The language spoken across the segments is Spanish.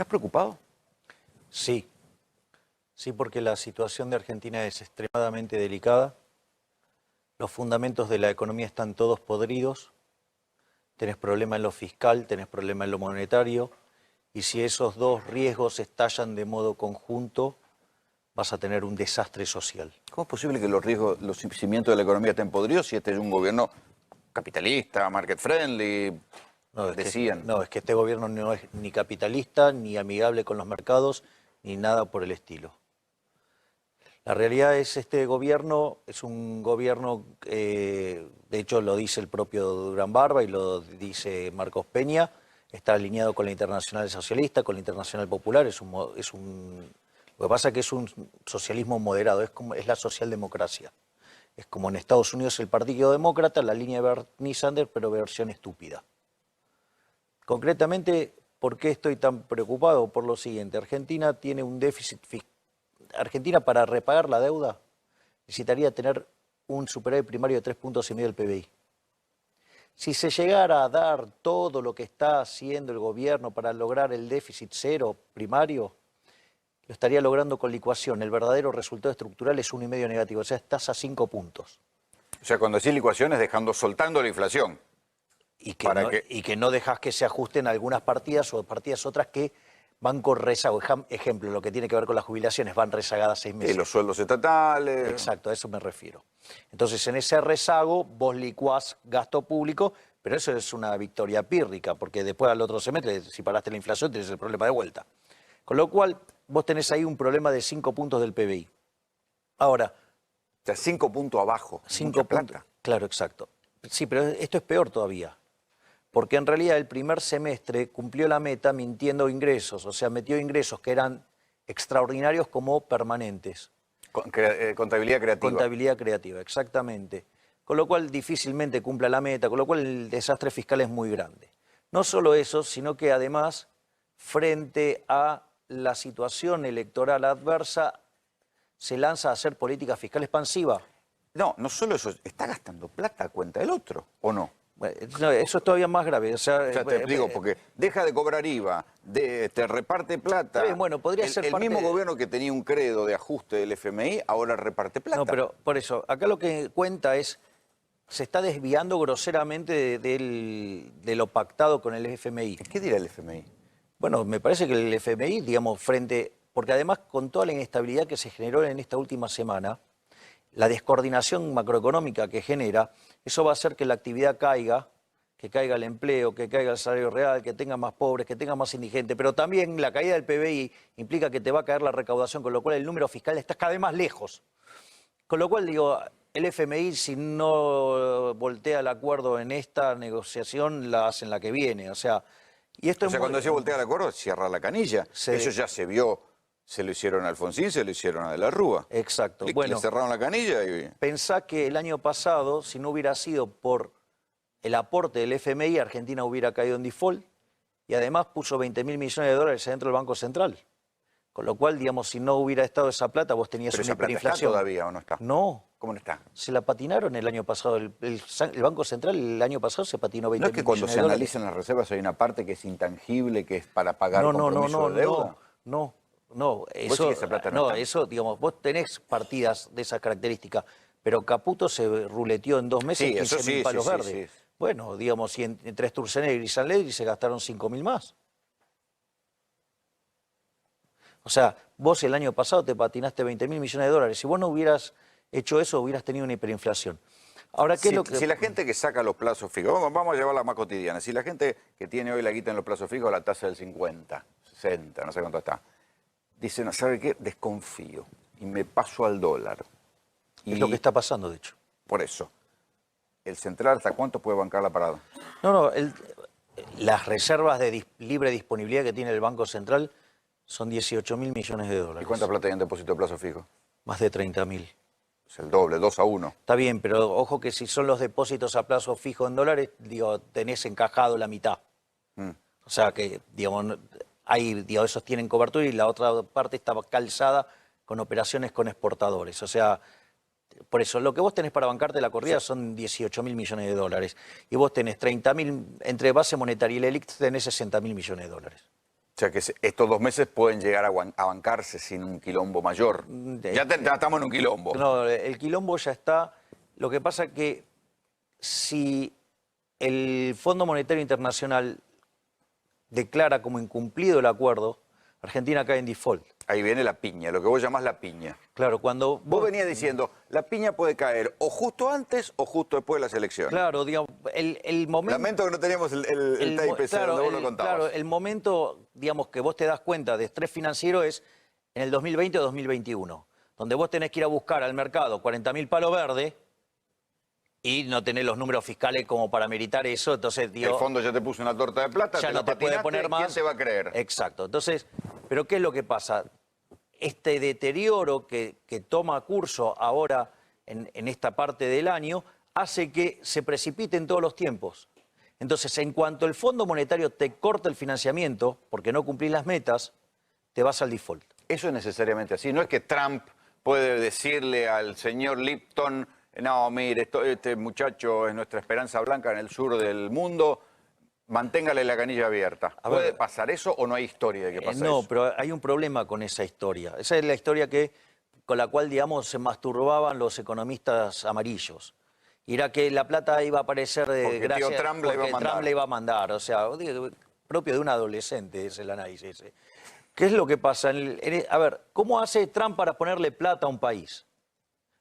¿Estás preocupado? Sí, sí, porque la situación de Argentina es extremadamente delicada. Los fundamentos de la economía están todos podridos. Tenés problema en lo fiscal, tenés problema en lo monetario. Y si esos dos riesgos estallan de modo conjunto, vas a tener un desastre social. ¿Cómo es posible que los cimientos de la economía estén podridos si este es un gobierno capitalista, market friendly? Decían. Es que este gobierno no es ni capitalista, ni amigable con los mercados, ni nada por el estilo. La realidad es este gobierno es un gobierno, de hecho lo dice el propio Durán Barba y lo dice Marcos Peña, está alineado con la Internacional Socialista, con la Internacional Popular, lo que pasa es que es un socialismo moderado, es la socialdemocracia. Es como en Estados Unidos el Partido Demócrata, la línea de Bernie Sanders, pero versión estúpida. Concretamente, ¿por qué estoy tan preocupado? Por lo siguiente, Argentina tiene un déficit fiscal. Argentina, para repagar la deuda, necesitaría tener un superávit primario de 3,5 puntos del PBI. Si se llegara a dar todo lo que está haciendo el gobierno para lograr el déficit cero primario, lo estaría logrando con licuación. El verdadero resultado estructural es 1,5 negativo, o sea, estás a 5 puntos. O sea, cuando decís licuación es soltando la inflación. Y que no dejas que se ajusten algunas partidas o partidas otras que van con rezago. Ejemplo, lo que tiene que ver con las jubilaciones, van rezagadas 6 meses. Y los sueldos estatales. Exacto, a eso me refiero. Entonces, en ese rezago, vos licuás gasto público, pero eso es una victoria pírrica, porque después al otro semestre, si paraste la inflación, tenés el problema de vuelta. Con lo cual, vos tenés ahí un problema de 5 puntos del PBI. Ahora... O sea, 5 puntos abajo. 5 puntos. Claro, exacto. Sí, pero esto es peor todavía. Porque en realidad el primer semestre cumplió la meta mintiendo ingresos, o sea, metió ingresos que eran extraordinarios como permanentes. Contabilidad creativa. Contabilidad creativa, exactamente. Con lo cual difícilmente cumpla la meta, con lo cual el desastre fiscal es muy grande. No solo eso, sino que además, frente a la situación electoral adversa, se lanza a hacer política fiscal expansiva. No, no solo eso, está gastando plata a cuenta del otro, ¿o no? No, eso es todavía más grave. O sea, te digo, porque deja de cobrar IVA, te reparte plata. Bien, bueno, podría ser el mismo gobierno que tenía un credo de ajuste del FMI, ahora reparte plata. No, pero por eso, acá lo que cuenta es, se está desviando groseramente de lo pactado con el FMI. ¿Qué dirá el FMI? Bueno, me parece que el FMI, digamos, porque además con toda la inestabilidad que se generó en esta última semana, la descoordinación macroeconómica que genera, eso va a hacer que la actividad caiga, que caiga el empleo, que caiga el salario real, que tenga más pobres, que tenga más indigentes, pero también la caída del PBI implica que te va a caer la recaudación, con lo cual el número fiscal está cada vez más lejos. Con lo cual, digo, el FMI, si no voltea el acuerdo en esta negociación, la hace en la que viene. O sea, cuando se voltea el acuerdo, cierra la canilla. Eso ya se vio. Se lo hicieron a Alfonsín, se lo hicieron a De la Rúa. Exacto. Le cerraron la canilla y... Pensá que el año pasado, si no hubiera sido por el aporte del FMI, Argentina hubiera caído en default y además puso 20.000 millones de dólares adentro del Banco Central. Con lo cual, digamos, si no hubiera estado esa plata, vos tenías una hiperinflación. ¿Pero esa plata está todavía o no está? No. ¿Cómo no está? Se la patinaron el año pasado. El Banco Central el año pasado se patinó 20.000 millones de dólares. ¿No es que cuando se analizan las reservas hay una parte que es intangible, que es para pagar compromisos de deuda? No, eso, digamos, vos tenés partidas de esas características, pero Caputo se ruleteó en 2 meses 15.000 palos verdes. Sí. Bueno, digamos, y entre Sturzenegger y Sanledri se gastaron 5.000 más. O sea, vos el año pasado te patinaste 20.000 millones de dólares. Si vos no hubieras hecho eso, hubieras tenido una hiperinflación. Ahora, ¿qué es lo que...? Si la gente que saca los plazos fijos, vamos a llevarla más cotidiana, si la gente que tiene hoy la guita en los plazos fijos, la tasa del 50, 60, no sé cuánto está, dice, no, ¿sabe qué? Desconfío y me paso al dólar. Es lo que está pasando, de hecho. Por eso. ¿El central hasta cuánto puede bancar la parada? No, las reservas de libre disponibilidad que tiene el Banco Central son 18.000 millones de dólares. ¿Y cuánta plata hay en depósito de plazo fijo? Más de 30.000. Es el doble, 2-1. Está bien, pero ojo que si son los depósitos a plazo fijo en dólares, digo, tenés encajado la mitad. O sea que, digamos, esos tienen cobertura y la otra parte está calzada con operaciones con exportadores. O sea, por eso, lo que vos tenés para bancarte la corrida son 18.000 millones de dólares. Y vos tenés 30.000, entre base monetaria y el ELIC tenés 60.000 millones de dólares. sea que estos 2 meses pueden llegar a bancarse sin un quilombo mayor. Ya estamos en un quilombo. No, el quilombo ya está. Lo que pasa es que si el Fondo Monetario Internacional declara como incumplido el acuerdo, Argentina cae en default. Ahí viene la piña, lo que vos llamás la piña. Claro, cuando Vos venías diciendo, la piña puede caer o justo antes o justo después de las elecciones. Claro, digamos, el momento... Lamento que no teníamos el tape ese donde vos lo contabas. Claro, el momento, digamos, que vos te das cuenta de estrés financiero es en el 2020 o 2021, donde vos tenés que ir a buscar al mercado 40.000 palos verdes y no tenés los números fiscales como para meritar eso, entonces... El fondo ya te puso una torta de plata, ya te no la te puede patinaste, poner más. ¿quién te va a creer? Exacto. Entonces, ¿pero qué es lo que pasa? Este deterioro que toma curso ahora en esta parte del año hace que se precipite en todos los tiempos. Entonces, en cuanto el Fondo Monetario te corta el financiamiento, porque no cumplís las metas, te vas al default. Eso es necesariamente así. No es que Trump puede decirle al señor Lipton, no, mire, este muchacho es nuestra esperanza blanca en el sur del mundo, manténgale la canilla abierta. ¿Puede pasar eso o no hay historia de que pasa eso? No, pero hay un problema con esa historia. Esa es la historia con la cual, digamos, se masturbaban los economistas amarillos. Y era que la plata iba a aparecer porque Trump le iba a mandar. O sea, propio de un adolescente es el análisis ese. ¿Qué es lo que pasa? A ver, ¿cómo hace Trump para ponerle plata a un país?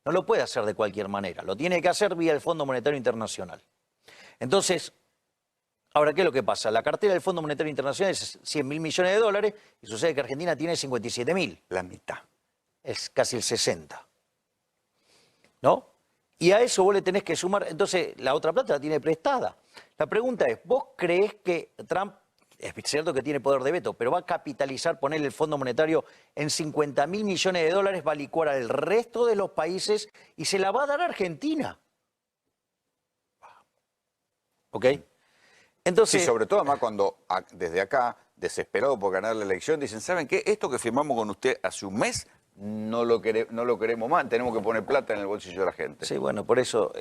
No lo puede hacer de cualquier manera. Lo tiene que hacer vía el Fondo Monetario Internacional. Entonces... Ahora, ¿qué es lo que pasa? La cartera del Fondo Monetario Internacional es 100.000 millones de dólares y sucede que Argentina tiene 57.000. La mitad. Es casi el 60. ¿No? Y a eso vos le tenés que sumar, entonces la otra plata la tiene prestada. La pregunta es, ¿vos creés que Trump, es cierto que tiene poder de veto, pero va a capitalizar, ponerle el Fondo Monetario en 50.000 millones de dólares, va a licuar al resto de los países y se la va a dar a Argentina? ¿Ok? Entonces, sí, sobre todo además cuando desde acá, desesperado por ganar la elección, dicen, ¿saben qué? Esto que firmamos con usted hace un mes, no lo queremos más, tenemos que poner plata en el bolsillo de la gente. Sí, bueno, por eso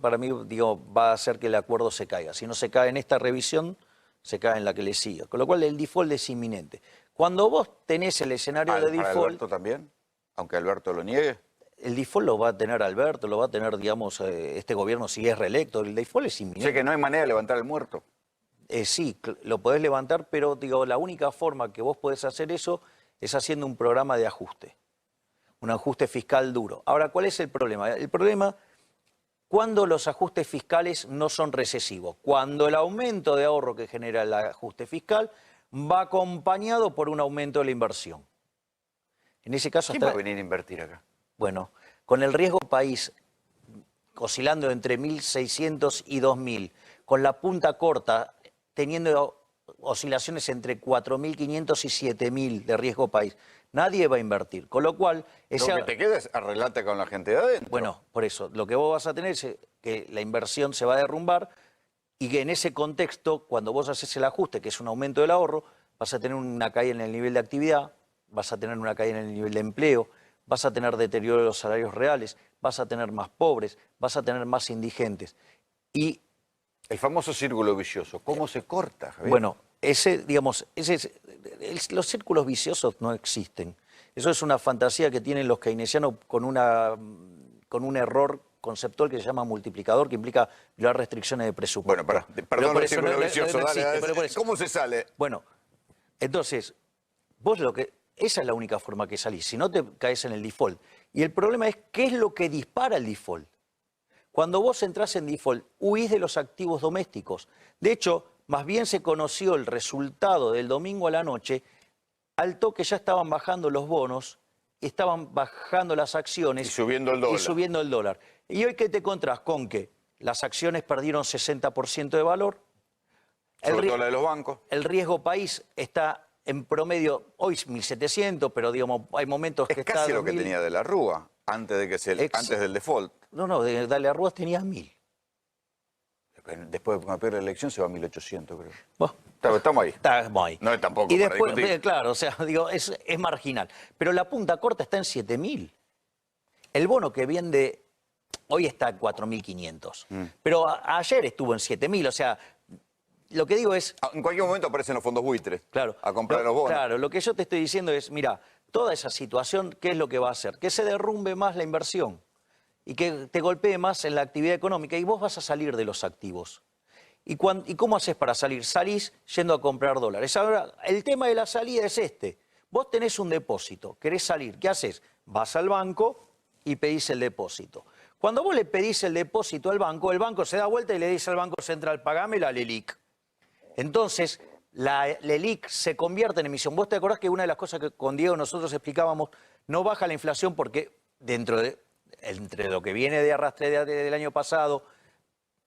para mí, digo, va a hacer que el acuerdo se caiga. Si no se cae en esta revisión, se cae en la que le siga. Con lo cual el default es inminente. Cuando vos tenés el escenario de default... ¿Para Alberto también? Aunque Alberto lo niegue. El default lo va a tener Alberto, lo va a tener, digamos, este gobierno si es reelecto. El default es inminente. O sea que no hay manera de levantar el muerto. Sí, lo podés levantar, pero digo, la única forma que vos podés hacer eso es haciendo un programa de ajuste. Un ajuste fiscal duro. Ahora, ¿cuál es el problema? El problema, cuando los ajustes fiscales no son recesivos. Cuando el aumento de ahorro que genera el ajuste fiscal va acompañado por un aumento de la inversión. En ese caso... ¿Quién va a venir a invertir acá? Bueno, con el riesgo país oscilando entre 1.600 y 2.000, con la punta corta teniendo oscilaciones entre 4.500 y 7.000 de riesgo país. Nadie va a invertir, con lo cual... Lo que te queda es arreglarte con la gente de adentro. Bueno, por eso, lo que vos vas a tener es que la inversión se va a derrumbar y que en ese contexto, cuando vos haces el ajuste, que es un aumento del ahorro, vas a tener una caída en el nivel de actividad, vas a tener una caída en el nivel de empleo, vas a tener deterioro de los salarios reales, vas a tener más pobres, vas a tener más indigentes. Y... el famoso círculo vicioso, ¿cómo se corta, Javier? Bueno, los círculos viciosos no existen. Eso es una fantasía que tienen los keynesianos con un error conceptual que se llama multiplicador, que implica violar restricciones de presupuesto. Bueno, perdón, el círculo vicioso, dale, ¿cómo se sale? Bueno, entonces, esa es la única forma que salís, si no te caes en el default. Y el problema es, ¿qué es lo que dispara el default? Cuando vos entrás en default, huís de los activos domésticos. De hecho, más bien se conoció el resultado del domingo a la noche, al toque ya estaban bajando los bonos, estaban bajando las acciones. Y subiendo el dólar. Y subiendo el dólar. Y hoy, ¿qué te encontrás? Con que las acciones perdieron 60% de valor. Sobre todo la de los bancos. El riesgo país está en promedio, hoy 1.700, pero digamos, hay momentos que está... Es casi lo que tenía de la Rúa, antes del default. No, de Dale Arrúas tenía 1.000. Después de una la elección se va a 1.800, creo. Bueno, estamos ahí. Estamos ahí. No es tampoco y para después, discutir. claro, o sea, digo, es marginal. Pero la punta corta está en 7.000. El bono que vende hoy está en 4.500. Pero ayer estuvo en 7.000, o sea, lo que digo es... En cualquier momento aparecen los fondos buitres Claro, a comprar los bonos. Claro, lo que yo te estoy diciendo es, mira, toda esa situación, ¿qué es lo que va a hacer? Que se derrumbe más la inversión y que te golpee más en la actividad económica y vos vas a salir de los activos. ¿Y cómo haces para salir? Salís yendo a comprar dólares. Ahora, el tema de la salida es este. Vos tenés un depósito, querés salir, ¿qué haces? Vas al banco y pedís el depósito. Cuando vos le pedís el depósito al banco, el banco se da vuelta y le dice al Banco Central, pagame la LELIQ. Entonces, la LELIQ se convierte en emisión. ¿Vos te acordás que una de las cosas que con Diego nosotros explicábamos, no baja la inflación porque entre lo que viene de arrastre del año pasado,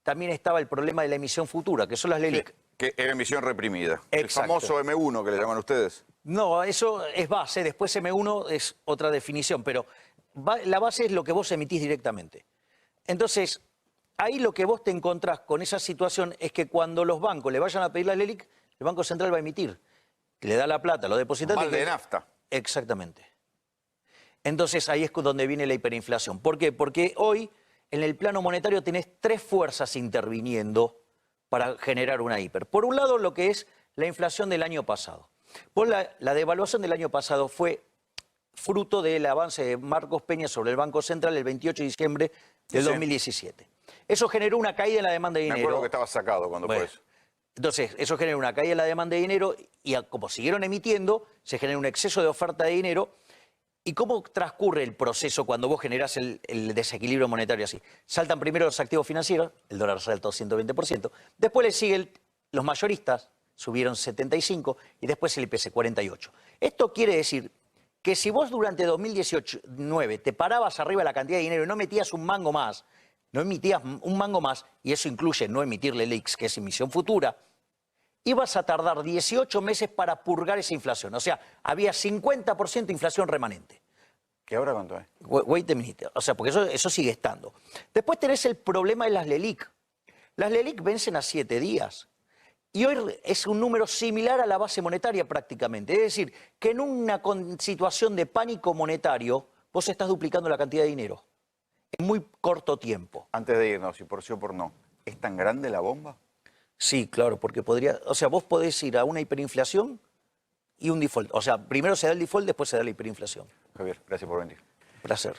también estaba el problema de la emisión futura, que son las LELIQ. Sí, que era emisión reprimida. Exacto. El famoso M1 que le llaman ustedes. No, eso es base, después M1 es otra definición, pero la base es lo que vos emitís directamente. Entonces, ahí lo que vos te encontrás con esa situación es que cuando los bancos le vayan a pedir la LELIQ, el Banco Central va a emitir. Le da la plata a los depositantes. Balde de nafta. Exactamente. Entonces ahí es donde viene la hiperinflación. ¿Por qué? Porque hoy en el plano monetario tenés tres fuerzas interviniendo para generar una hiper. Por un lado, lo que es la inflación del año pasado. Pues la devaluación del año pasado fue fruto del avance de Marcos Peña sobre el Banco Central el 28 de diciembre del 2017. Eso generó una caída en la demanda de dinero. Me acuerdo que estaba sacado cuando fue eso. Entonces, eso genera una caída en la demanda de dinero y como siguieron emitiendo, se genera un exceso de oferta de dinero. ¿Y cómo transcurre el proceso cuando vos generás el desequilibrio monetario así? Saltan primero los activos financieros, el dólar saltó 120%, después le siguen los mayoristas, subieron 75%, y después el IPC 48%. Esto quiere decir que si vos durante 2019 te parabas arriba de la cantidad de dinero y no metías un mango más, no emitías un mango más, y eso incluye no emitir LELIQs, que es emisión futura, ibas a tardar 18 meses para purgar esa inflación. O sea, había 50% de inflación remanente. ¿Qué ahora cuánto es? Wait a minute. O sea, porque eso sigue estando. Después tenés el problema de las LELIQ. Las LELIQ vencen a 7 días. Y hoy es un número similar a la base monetaria prácticamente. Es decir, que en una situación de pánico monetario, vos estás duplicando la cantidad de dinero en muy corto tiempo. Antes de irnos, y por sí o por no, ¿es tan grande la bomba? Sí, claro, porque o sea, vos podés ir a una hiperinflación y un default. O sea, primero se da el default, después se da la hiperinflación. Javier, gracias por venir. Placer.